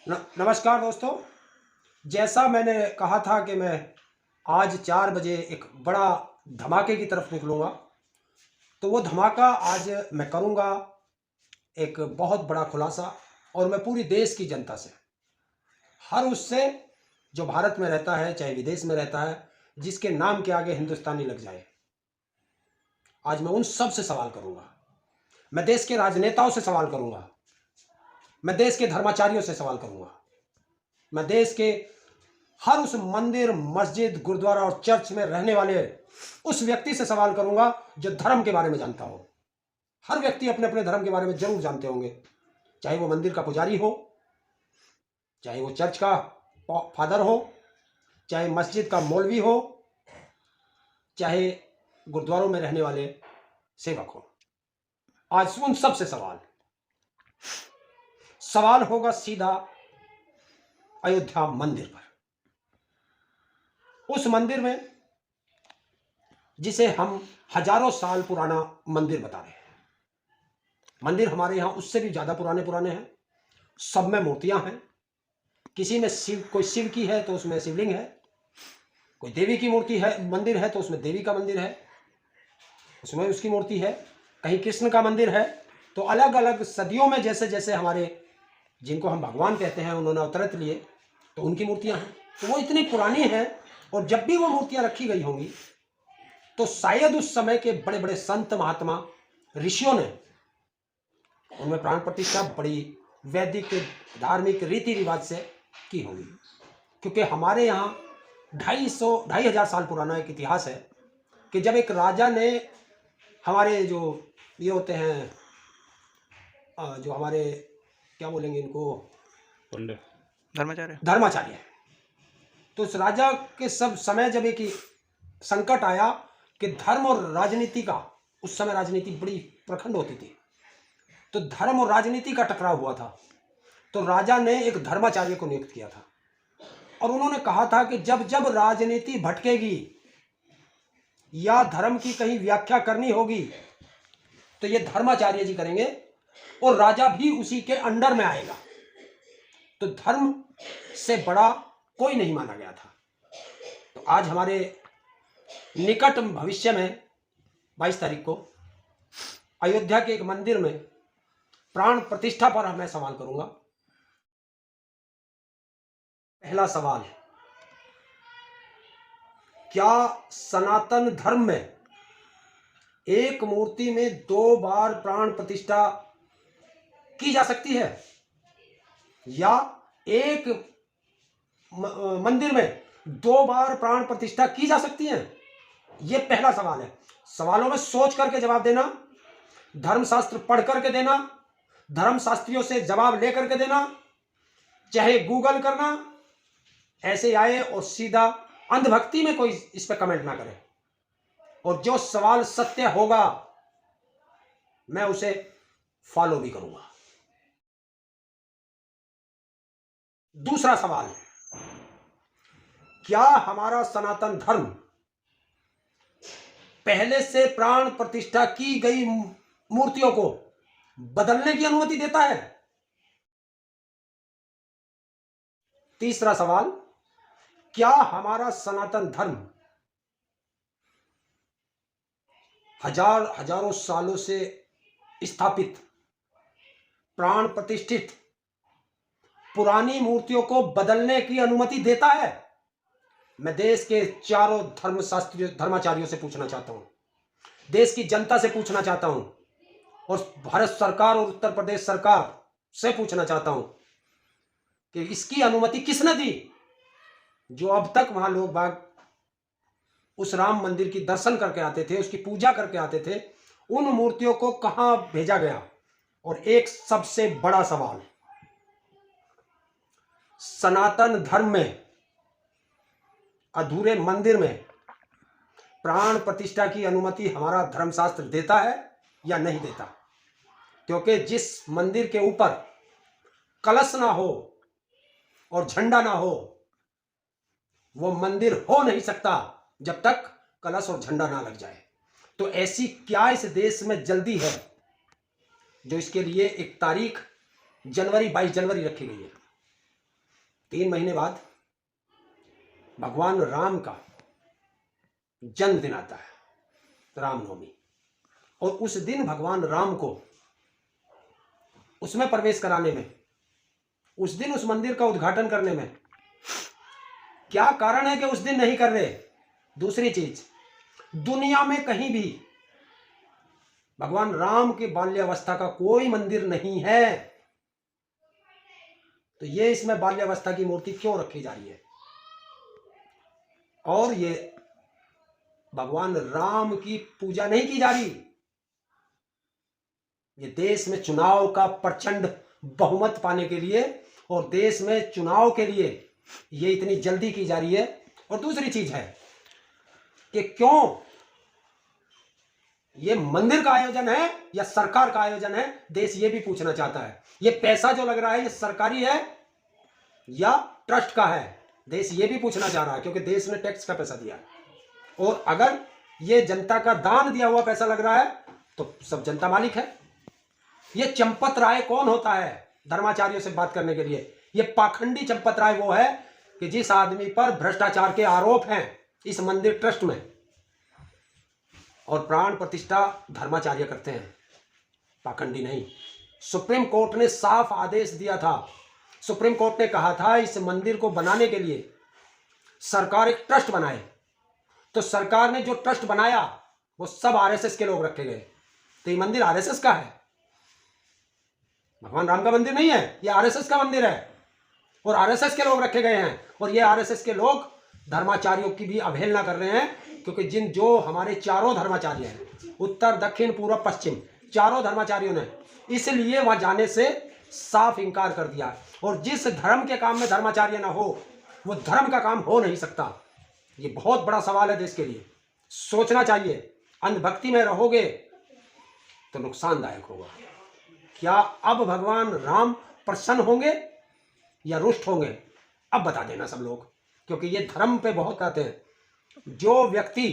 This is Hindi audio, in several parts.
नमस्कार दोस्तों। जैसा मैंने कहा था कि मैं आज 4 बजे एक बड़ा धमाके की तरफ निकलूँगा, तो वो धमाका आज मैं करूँगा। एक बहुत बड़ा खुलासा, और मैं पूरी देश की जनता से, हर उससे जो भारत में रहता है चाहे विदेश में रहता है, जिसके नाम के आगे हिंदुस्तानी लग जाए, आज मैं उन सब से सवाल करूँगा। मैं देश के राजनेताओं से सवाल करूँगा, मैं देश के धर्माचार्यों से सवाल करूँगा, मैं देश के हर उस मंदिर, मस्जिद, गुरुद्वारा और चर्च में रहने वाले उस व्यक्ति से सवाल करूंगा जो धर्म के बारे में जानता हो। हर व्यक्ति अपने अपने धर्म के बारे में जरूर जानते होंगे, चाहे वो मंदिर का पुजारी हो, चाहे वो चर्च का फादर हो, चाहे मस्जिद का मौलवी हो, चाहे गुरुद्वारों में रहने वाले सेवक हो। आज उन सब से सवाल होगा सीधा अयोध्या मंदिर पर। उस मंदिर में जिसे हम हजारों साल पुराना मंदिर बता रहे हैं। मंदिर हमारे यहाँ उससे भी ज्यादा पुराने हैं। सब में मूर्तियां हैं। किसी में कोई शिव की है तो उसमें शिवलिंग है, कोई देवी की मूर्ति है, मंदिर है तो उसमें देवी का मंदिर है, उसमें उसकी मूर्ति है। कहीं कृष्ण का मंदिर है। तो अलग अलग सदियों में जैसे जैसे हमारे जिनको हम भगवान कहते हैं उन्होंने अवतरित लिए, तो उनकी मूर्तियां हैं। तो वो इतनी पुरानी हैं, और जब भी वो मूर्तियां रखी गई होंगी तो शायद उस समय के बड़े बड़े संत महात्मा ऋषियों ने उनमें प्राण प्रतिष्ठा बड़ी वैदिक धार्मिक रीति रिवाज से की होगी। क्योंकि हमारे यहाँ 2,500 साल पुराना एक इतिहास है कि जब एक राजा ने हमारे जो ये होते हैं, जो हमारे क्या बोलेंगे इनको, धर्माचार्य, तो उस राजा के सब समय जब एक संकट आया कि धर्म और राजनीति का, उस समय राजनीति बड़ी प्रखंड होती थी, तो धर्म और राजनीति का टकराव हुआ था। तो राजा ने एक धर्माचार्य को नियुक्त किया था, और उन्होंने कहा था कि जब जब राजनीति भटकेगी या धर्म की कहीं व्याख्या करनी होगी तो ये धर्माचार्य जी करेंगे, और राजा भी उसी के अंडर में आएगा। तो धर्म से बड़ा कोई नहीं माना गया था। तो आज हमारे निकट भविष्य में 22 तारीख को अयोध्या के एक मंदिर में प्राण प्रतिष्ठा पर मैं सवाल करूंगा। पहला सवाल, क्या सनातन धर्म में एक मूर्ति में 2 बार प्राण प्रतिष्ठा की जा सकती है, या एक मंदिर में 2 बार प्राण प्रतिष्ठा की जा सकती है? यह पहला सवाल है। सवालों में सोच करके जवाब देना, धर्मशास्त्र पढ़ करके देना, धर्मशास्त्रियों से जवाब लेकर के देना, चाहे गूगल करना, ऐसे आए और सीधा अंधभक्ति में कोई इस पर कमेंट ना करे। और जो सवाल सत्य होगा मैं उसे फॉलो भी करूंगा। दूसरा सवाल, क्या हमारा सनातन धर्म पहले से प्राण प्रतिष्ठा की गई मूर्तियों को बदलने की अनुमति देता है? तीसरा सवाल, क्या हमारा सनातन धर्म हजारों सालों से स्थापित प्राण प्रतिष्ठित पुरानी मूर्तियों को बदलने की अनुमति देता है? मैं देश के चारों धर्माचार्यों से पूछना चाहता हूं, देश की जनता से पूछना चाहता हूं, और भारत सरकार और उत्तर प्रदेश सरकार से पूछना चाहता हूं कि इसकी अनुमति किसने दी? जो अब तक वहां लोग बाग उस राम मंदिर की दर्शन करके आते थे, उसकी पूजा करके आते थे, उन मूर्तियों को कहां भेजा गया? और एक सबसे बड़ा सवाल, सनातन धर्म में अधूरे मंदिर में प्राण प्रतिष्ठा की अनुमति हमारा धर्मशास्त्र देता है या नहीं देता? क्योंकि जिस मंदिर के ऊपर कलश ना हो और झंडा ना हो, वो मंदिर हो नहीं सकता जब तक कलश और झंडा ना लग जाए। तो ऐसी क्या इस देश में जल्दी है जो इसके लिए एक तारीख 22 जनवरी रखी गई है? 3 महीने बाद भगवान राम का जन्मदिन आता है, रामनवमी। और उस दिन भगवान राम को उसमें प्रवेश कराने में, उस दिन उस मंदिर का उद्घाटन करने में क्या कारण है कि उस दिन नहीं कर रहे? दूसरी चीज, दुनिया में कहीं भी भगवान राम की बाल्यावस्था का कोई मंदिर नहीं है, तो ये इसमें बाल्यावस्था की मूर्ति क्यों रखी जा रही है? और ये भगवान राम की पूजा नहीं की जा रही। ये देश में चुनाव का प्रचंड बहुमत पाने के लिए और देश में चुनाव के लिए ये इतनी जल्दी की जा रही है। और दूसरी चीज है कि क्यों ये मंदिर का आयोजन है या सरकार का आयोजन है, देश ये भी पूछना चाहता है। ये पैसा जो लग रहा है ये सरकारी है या ट्रस्ट का है, देश ये भी पूछना चाह रहा है, क्योंकि देश ने टैक्स का पैसा दिया है। और अगर ये जनता का दान दिया हुआ पैसा लग रहा है तो सब जनता मालिक है। ये चंपत राय कौन होता है धर्माचार्यों से बात करने के लिए? ये पाखंडी चंपत राय वो है कि जिस आदमी पर भ्रष्टाचार के आरोप हैं इस मंदिर ट्रस्ट में, और प्राण प्रतिष्ठा धर्माचार्य करते हैं, पाखंडी नहीं। सुप्रीम कोर्ट ने साफ आदेश दिया था, सुप्रीम कोर्ट ने कहा था इस मंदिर को बनाने के लिए सरकार एक ट्रस्ट बनाए, तो सरकार ने जो ट्रस्ट बनाया वो सब आरएसएस के लोग रखे गए। तो ये मंदिर आरएसएस का है, भगवान राम का मंदिर नहीं है, ये आरएसएस का मंदिर है और आरएसएस के लोग रखे गए हैं। और ये आरएसएस के लोग धर्माचार्यों की भी अवहेलना कर रहे हैं, क्योंकि जो हमारे चारों धर्माचार्य हैं, उत्तर दक्षिण पूर्व पश्चिम चारों धर्माचार्यों ने इसलिए वहां जाने से साफ इंकार कर दिया। और जिस धर्म के काम में धर्माचार्य ना हो वो धर्म का काम हो नहीं सकता। ये बहुत बड़ा सवाल है देश के लिए, सोचना चाहिए। अंधभक्ति में रहोगे तो नुकसानदायक होगा। क्या अब भगवान राम प्रसन्न होंगे या रुष्ट होंगे? अब बता देना सब लोग, क्योंकि ये धर्म पे बहुत कहते हैं। जो व्यक्ति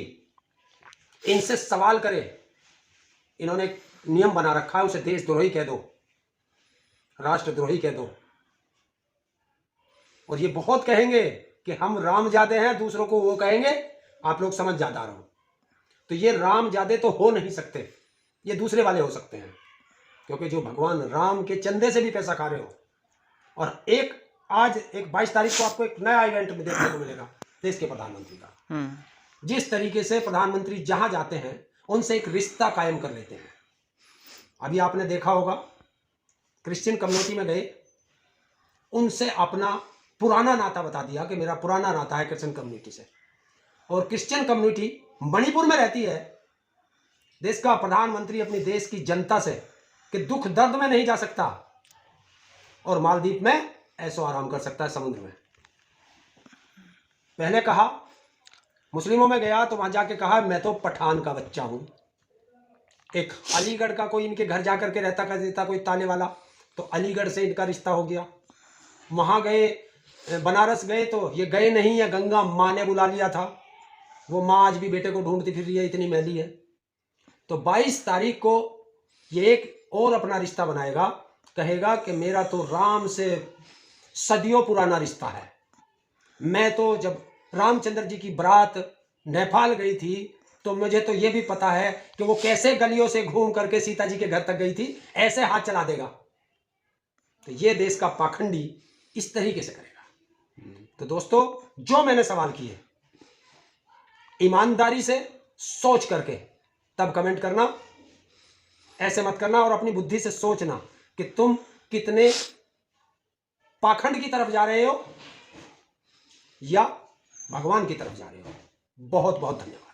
इनसे सवाल करे, इन्होंने एक नियम बना रखा है, उसे देशद्रोही कह दो, राष्ट्रद्रोही कह दो। और ये बहुत कहेंगे कि हम रामजादे हैं, दूसरों को वो कहेंगे, आप लोग समझ ज्यादा रहो। तो ये रामजादे तो हो नहीं सकते, ये दूसरे वाले हो सकते हैं, क्योंकि जो भगवान राम के चंदे से भी पैसा खा रहे हो। और आज 22 तारीख को आपको एक नया इवेंट में देखने को मिलेगा देश के प्रधानमंत्री का। जिस तरीके से प्रधानमंत्री जहां जाते हैं उनसे एक रिश्ता कायम कर लेते हैं। अभी आपने देखा होगा क्रिश्चियन कम्युनिटी में गए, उनसे अपना पुराना नाता बता दिया कि मेरा पुराना नाता है क्रिश्चियन कम्युनिटी से। और क्रिश्चियन कम्युनिटी मणिपुर में रहती है, देश का प्रधानमंत्री अपनी देश की जनता से कि दुख दर्द में नहीं जा सकता, और मालदीव में ऐसो आराम कर सकता है समुद्र में। पहले कहा मुस्लिमों में गया तो वहां जाके कहा मैं तो पठान का बच्चा हूं। एक अलीगढ़ का कोई इनके घर जाकर के रहता कर देता कोई ताले वाला, तो अलीगढ़ से इनका रिश्ता हो गया। वहां गए, बनारस गए तो ये गए नहीं है, गंगा माँ ने बुला लिया था। वो माँ आज भी बेटे को ढूंढती फिर रही है, इतनी मैली है। तो 22 तारीख को ये एक और अपना रिश्ता बनाएगा, कहेगा कि मेरा तो राम से सदियों पुराना रिश्ता है। मैं तो जब रामचंद्र जी की बारात नेपाल गई थी तो मुझे तो ये भी पता है कि वो कैसे गलियों से घूम करके सीता जी के घर तक गई थी, ऐसे हाथ चला देगा। तो ये देश का पाखंडी इस तरीके से करेगा। तो दोस्तों, जो मैंने सवाल किए ईमानदारी से सोच करके तब कमेंट करना, ऐसे मत करना। और अपनी बुद्धि से सोचना कि तुम कितने पाखंड की तरफ जा रहे हो या भगवान की तरफ जा रहे हो। बहुत बहुत धन्यवाद।